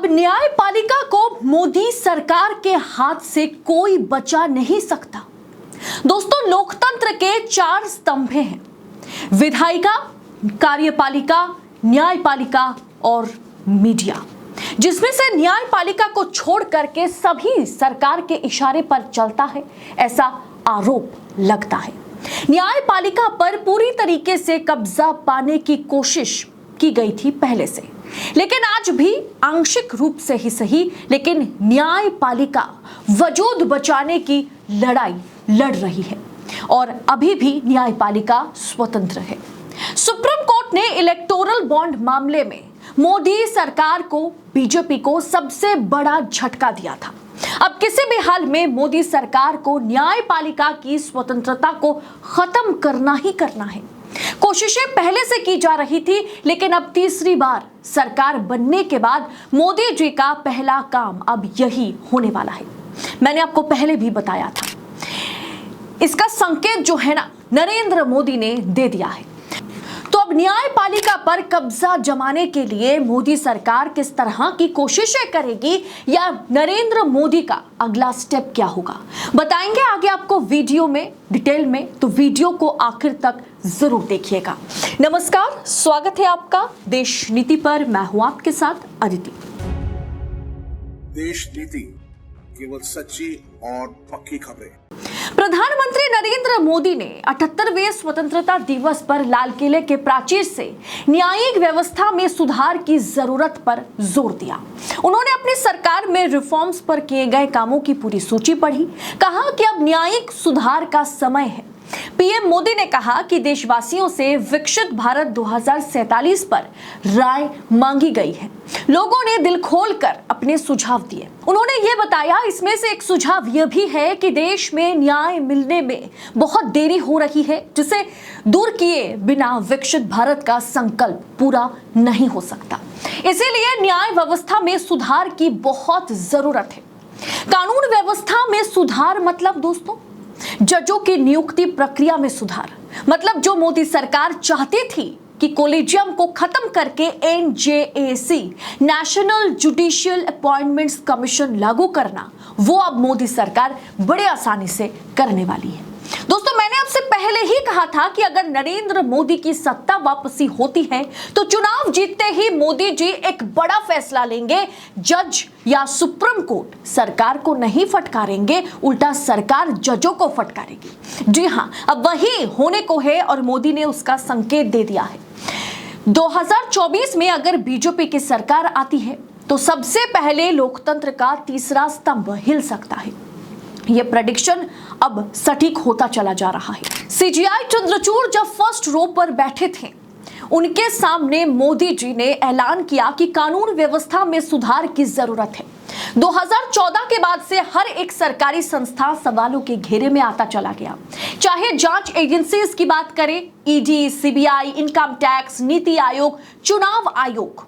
अब न्यायपालिका को मोदी सरकार के हाथ से कोई बचा नहीं सकता। दोस्तों, लोकतंत्र के 4 स्तंभ हैं: विधायिका, कार्यपालिका, न्यायपालिका और मीडिया, जिसमें से न्यायपालिका को छोड़ करके सभी सरकार के इशारे पर चलता है, ऐसा आरोप लगता है। न्यायपालिका पर पूरी तरीके से कब्जा पाने की कोशिश की गई थी पहले से, लेकिन आज भी आंशिक रूप से ही सही, लेकिन न्यायपालिका वजूद बचाने की लड़ाई लड़ रही है और अभी भी न्यायपालिका स्वतंत्र है। सुप्रीम कोर्ट ने इलेक्टोरल बॉन्ड मामले में मोदी सरकार को, बीजेपी को सबसे बड़ा झटका दिया था। अब किसी भी हाल में मोदी सरकार को न्यायपालिका की स्वतंत्रता को खत्म करना ही करना है। कोशिशें पहले से की जा रही थी, लेकिन अब तीसरी बार सरकार बनने के बाद मोदी जी का पहला काम अब यही होने वाला है। मैंने आपको पहले भी बताया था, इसका संकेत जो है ना, नरेंद्र मोदी ने दे दिया है। तो अब न्यायपालिका पर कब्जा जमाने के लिए मोदी सरकार किस तरह की कोशिशें करेगी, या नरेंद्र मोदी का अगला स्टेप क्या होगा, बताएंगे आगे आपको वीडियो में डिटेल में, तो वीडियो को आखिर तक जरूर देखिएगा। नमस्कार, स्वागत है आपका देश नीति पर। मैं हूं आपके साथ अदिति। देश नीति, केवल सच्ची और पक्की खबरें। प्रधानमंत्री नरेंद्र मोदी ने 78वें स्वतंत्रता दिवस पर लाल किले के प्राचीर से न्यायिक व्यवस्था में सुधार की जरूरत पर जोर दिया। उन्होंने अपनी सरकार में रिफॉर्म्स पर किए गए कामों की पूरी सूची पढ़ी। कहा कि अब न्यायिक सुधार का समय है। पीएम मोदी ने कहा कि देशवासियों से विकसित भारत 2047 पर राय मांगी गई है। लोगों ने दिल खोलकर अपने सुझाव दिए। उन्होंने ये बताया, इसमें से एक सुझाव यह भी है कि देश में न्याय मिलने में बहुत देरी हो रही है, जिसे दूर किए बिना विकसित भारत का संकल्प पूरा नहीं हो सकता। इसीलिए न्याय व्यवस्था में सुधार की बहुत जरूरत है। कानून व्यवस्था में सुधार मतलब दोस्तों, जजों की नियुक्ति प्रक्रिया में सुधार, मतलब जो मोदी सरकार चाहती थी कि कोलिजियम को खत्म करके NJAC, national judicial appointments commission लागू करना, वो अब मोदी सरकार बड़े आसानी से करने वाली है। दोस्तों, मैंने आपसे पहले ही कहा था कि अगर नरेंद्र मोदी की सत्ता वापसी होती है तो चुनाव जीतते ही मोदी जी एक बड़ा फैसला लेंगे। जज या सुप्रीम कोर्ट सरकार को नहीं फटकारेंगे, उल्टा सरकार जजों को फटकारेगी। जी हां, अब वही होने को है और मोदी ने उसका संकेत दे दिया है। 2024 में अगर बीजेपी की सरकार आती है तो सबसे पहले लोकतंत्र का तीसरा स्तंभ हिल सकता है। यह प्रेडिक्शन अब सटीक होता चला जा रहा है। CGI चंद्रचूड़ जब फर्स्ट रो पर बैठे थे, उनके सामने मोदी जी ने ऐलान किया कि कानून व्यवस्था में सुधार की जरूरत है। 2014 के बाद से हर एक सरकारी संस्था सवालों के घेरे में आता चला गया। चाहे जांच एजेंसीज की बात करें, ED, CBI, income tax, NITI Aayog, चुनाव आयोग,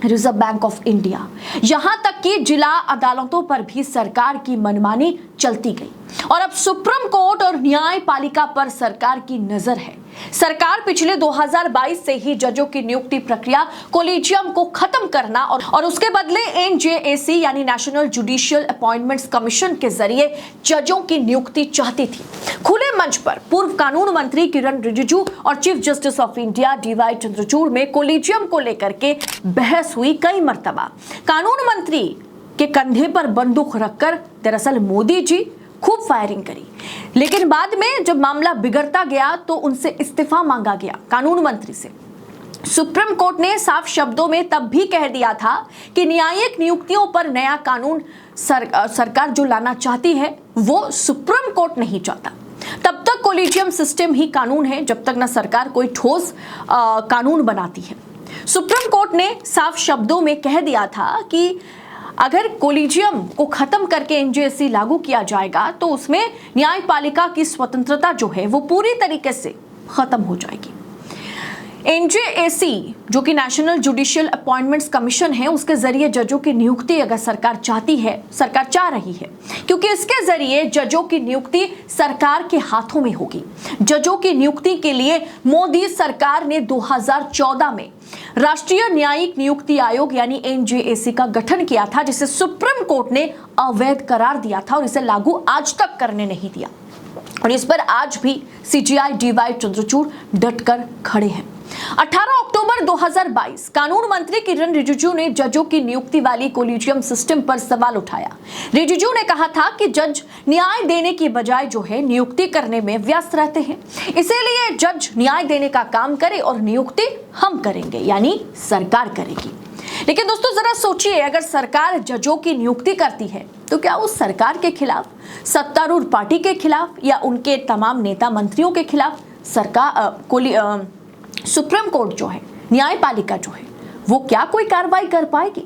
रिजर्व बैंक ऑफ इंडिया, यहां तक कि जिला अदालतों पर भी सरकार की मनमानी चलती गई। और अब सुप्रीम कोर्ट और न्यायपालिका पर सरकार की नजर है। सरकार पिछले 2022 से ही जजों की नियुक्ति प्रक्रिया, कोलिजियम को खत्म करना और उसके बदले NJAC यानी नेशनल जुडिशियल अपॉइंटमेंट्स कमीशन के जरिए जजों की नियुक्ति चाहती थी। खुले मंच पर पूर्व कानून मंत्री किरण रिजिजू और chief justice of India DY Chandrachud में कोलिजियम को लेकर के बहस हुई कई मर्तबा। कानून मंत्री के कंधे पर बंदूक रखकर दरअसल मोदी जी खूब फायरिंग करी, लेकिन बाद में जब मामला बिगड़ता गया तो उनसे इस्तीफा मांगा गया कानून मंत्री से। सुप्रीम कोर्ट ने साफ शब्दों में तब भी कह दिया था कि न्यायिक नियुक्तियों पर नया कानून सरकार जो लाना चाहती है वो सुप्रीम कोर्ट नहीं चाहता। तब तक कोलिजियम सिस्टम ही कानून है, जब तक ना सरकार कोई ठोस कानून बनाती है। सुप्रीम कोर्ट ने साफ शब्दों में कह दिया था कि अगर कोलिजियम को खत्म करके NJAC लागू किया जाएगा तो उसमें न्यायपालिका की स्वतंत्रता जो है वो पूरी तरीके से खत्म हो जाएगी। एनजेएसी जो कि नेशनल जुडिशियल अपॉइंटमेंट्स कमीशन है, उसके जरिए जजों की नियुक्ति अगर सरकार चाहती है, सरकार चाह रही है, क्योंकि इसके जरिए जजों की नियुक्ति सरकार के हाथों में होगी। जजों की नियुक्ति के लिए मोदी सरकार ने 2014 में राष्ट्रीय न्यायिक नियुक्ति आयोग यानी एनजेएसी का गठन किया था, जिसे सुप्रीम कोर्ट ने अवैध करार दिया था और इसे लागू आज तक करने नहीं दिया। और इस पर आज भी सीजीआई डीवाई चंद्रचूड़ डटकर खड़े हैं। 18 अक्टूबर 2022 कानून मंत्री किरण रिजिजू ने जजों की नियुक्ति वाली कोलिजियम सिस्टम पर सवाल उठाया। रिजिजू ने कहा था कि जज न्याय देने की बजाय जो है नियुक्ति करने में व्यस्त रहते हैं, इसीलिए जज न्याय देने का काम करे और नियुक्ति हम करेंगे, यानी सरकार करेगी। लेकिन दोस्तों जरा सोचिए, अगर सरकार जजों की नियुक्ति करती है तो क्या उस सरकार के खिलाफ, सत्तारूढ़ पार्टी के खिलाफ या उनके तमाम नेता मंत्रियों के खिलाफ सुप्रीम कोर्ट जो है, न्यायपालिका जो है, वो क्या कोई कार्रवाई कर पाएगी?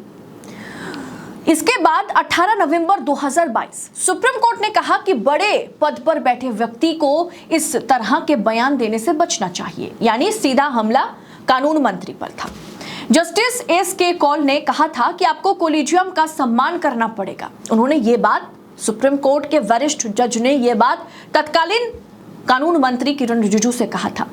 इसके बाद 18 नवंबर 2022 सुप्रीम कोर्ट ने कहा कि बड़े पद पर बैठे व्यक्ति को इस तरह के बयान देने से बचना चाहिए, यानी सीधा हमला कानून मंत्री पर था। Justice SK. कौल ने कहा था कि आपको कोलिजियम का सम्मान करना पड़ेगा। उन्होंने ये बात, सुप्रीम कोर्ट के वरिष्ठ जज ने यह बात तत्कालीन कानून मंत्री किरण रिजिजू से कहा था।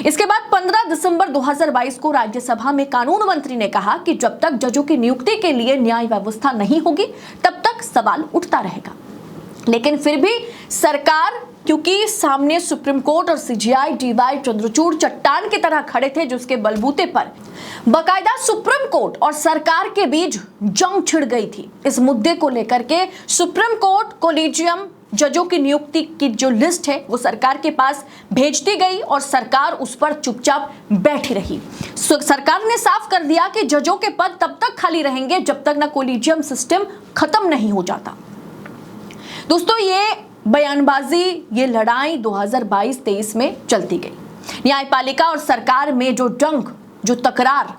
इसके बाद 15 दिसंबर 2022 को राज्यसभा में कानून मंत्री ने कहा कि जब तक जजों की नियुक्ति के लिए न्याय व्यवस्था नहीं होगी तब तक सवाल उठता रहेगा। लेकिन फिर भी सरकार, क्योंकि सामने सुप्रीम कोर्ट और सीजीआई डीवाई चंद्रचूड़ चट्टान की तरह खड़े थे, जिसके बलबूते पर बाकायदा सुप्रीम कोर्ट और सरकार के बीच जंग छिड़ गई थी। इस मुद्दे को लेकर के सुप्रीम कोर्ट कोलिजियम जजों की नियुक्ति की जो लिस्ट है वो सरकार के पास भेजती गई और सरकार उस पर चुपचाप बैठी रही। सरकार ने साफ कर दिया कि जजों के पद तब तक खाली रहेंगे जब तक ना कोलिजियम सिस्टम खत्म नहीं हो जाता। दोस्तों ये बयानबाजी, ये लड़ाई 2022-23 में चलती गई। न्यायपालिका और सरकार में जो जंग, जो तकरार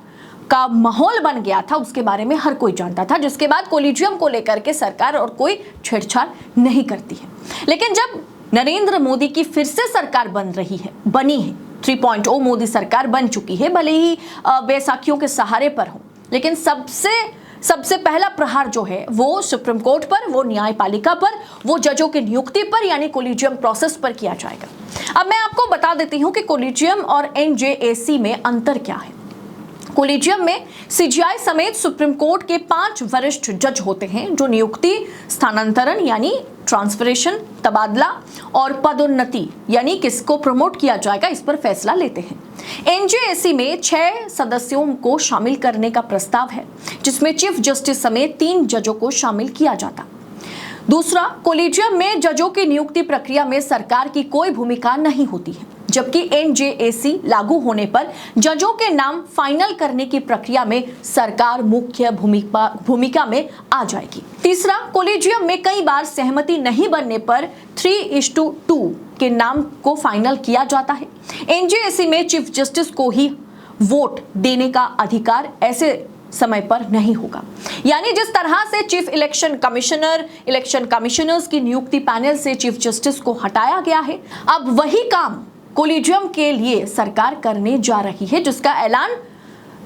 का माहौल बन गया था, उसके बारे में हर कोई जानता था, जिसके बाद कोलिजियम को लेकर के सरकार और कोई छेड़छाड़ नहीं करती है। लेकिन जब नरेंद्र मोदी की फिर से सरकार बनी है 3.0 मोदी सरकार बन चुकी है, भले ही बैसाखियों के सहारे पर हो, लेकिन सबसे पहला प्रहार जो है वो सुप्रीम कोर्ट पर, वो न्यायपालिका पर, वो जजों की नियुक्ति पर यानी कोलिजियम प्रोसेस पर किया जाएगा। अब मैं आपको बता देती हूं कि कोलिजियम और एनजेएसी में अंतर क्या है। कोलिजियम में सीजीआई समेत सुप्रीम कोर्ट के 5 वरिष्ठ जज होते हैं जो नियुक्ति, स्थानांतरण यानी ट्रांसफरेशन, तबादला और पदोन्नति यानी किसको प्रमोट किया जाएगा इस पर फैसला लेते हैं। एनजेएसी में 6 सदस्यों को शामिल करने का प्रस्ताव है, जिसमें चीफ जस्टिस समेत 3 जजों को शामिल किया जाता। दूसरा, कोलिजियम में जजों की नियुक्ति प्रक्रिया में सरकार की कोई भूमिका नहीं होती है, जबकि एनजेएसी लागू होने पर जजों के नाम फाइनल करने की प्रक्रिया में सरकार मुख्य भूमिका में आ जाएगी। तीसरा, कोलिजियम में कई बार सहमति नहीं बनने पर 3:2 के नाम को फाइनल किया जाता है। एनजेएसी में चीफ जस्टिस को ही वोट देने का अधिकार ऐसे समय पर नहीं होगा, यानी जिस तरह से चीफ इलेक्शन कमिश्नर्स की नियुक्ति पैनल से चीफ जस्टिस को हटाया गया है, अब वही काम कोलिजियम के लिए सरकार करने जा रही है, जिसका ऐलान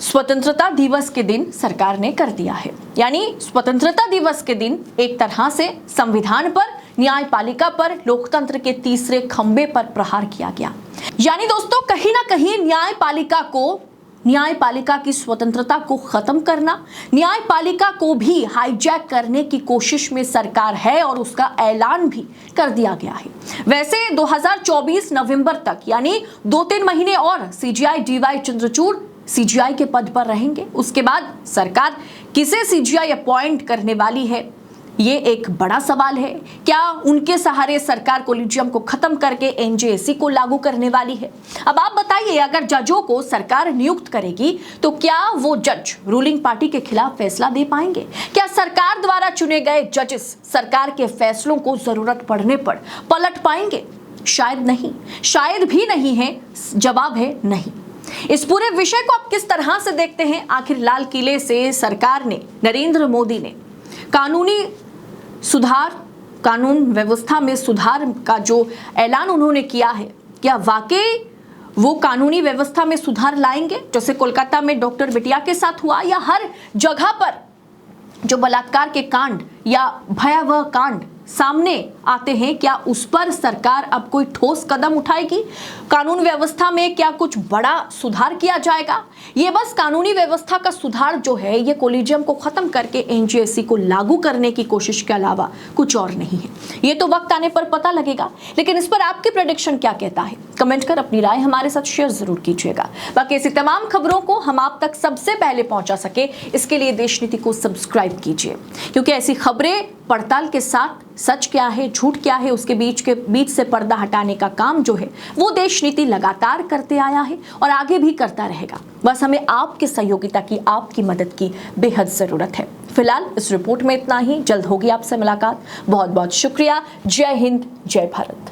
स्वतंत्रता दिवस के दिन सरकार ने कर दिया है। यानी स्वतंत्रता दिवस के दिन एक तरह से संविधान पर, न्यायपालिका पर, लोकतंत्र के तीसरे खंबे पर प्रहार किया गया। यानी दोस्तों कहीं ना कहीं न्यायपालिका की स्वतंत्रता को खत्म करना, न्यायपालिका को भी हाईजैक करने की कोशिश में सरकार है और उसका ऐलान भी कर दिया गया है। वैसे 2024 नवंबर तक यानी 2-3 महीने और सीजीआई डीवाई चंद्रचूड़ सीजीआई के पद पर रहेंगे। उसके बाद सरकार किसे सीजीआई अपॉइंट करने वाली है, ये एक बड़ा सवाल है। क्या उनके सहारे सरकार कोलिजियम को खत्म करके एनजेएसी को लागू करने वाली है? अब आप बताइए, अगर जजों को सरकार नियुक्त करेगी तो क्या वो जज रूलिंग पार्टी के खिलाफ फैसला दे पाएंगे? क्या सरकार द्वारा चुने गए जजेस सरकार के फैसलों को जरूरत पड़ने पर पलट पाएंगे? शायद नहीं, शायद भी नहीं है, जवाब है नहीं। इस पूरे विषय को आप किस तरह से देखते हैं? आखिर लाल किले से सरकार ने, नरेंद्र मोदी ने कानून व्यवस्था में सुधार का जो ऐलान उन्होंने किया है, क्या वाकई वो कानूनी व्यवस्था में सुधार लाएंगे जैसे कोलकाता में डॉक्टर बिटिया के साथ हुआ, या हर जगह पर जो बलात्कार के कांड या भयावह कांड सामने आते हैं, क्या उस पर सरकार अब कोई ठोस कदम उठाएगी? कानून व्यवस्था में क्या कुछ बड़ा सुधार किया जाएगा? ये बस कानूनी व्यवस्था का सुधार जो है ये कोलिजियम को खत्म करके एनजीएससी को लागू करने की कोशिश के अलावा कुछ और नहीं है। ये तो वक्त आने पर पता लगेगा, लेकिन इस पर आपकी प्रेडिक्शन क्या कहता है? कमेंट कर अपनी राय हमारे साथ शेयर जरूर कीजिएगा। बाकी ऐसी तमाम खबरों को हम आप तक सबसे पहले पहुंचा सके, इसके लिए देश नीति को सब्सक्राइब कीजिए, क्योंकि ऐसी खबरें पड़ताल के साथ सच क्या है झूठ क्या है उसके बीच से पर्दा हटाने का काम जो है वो देश नीति लगातार करते आया है और आगे भी करता रहेगा। बस हमें आपके सहयोगिता की, आपकी मदद की बेहद जरूरत है। फिलहाल इस रिपोर्ट में इतना ही, जल्द होगी आपसे मुलाकात। बहुत बहुत शुक्रिया। जय हिंद, जय भारत।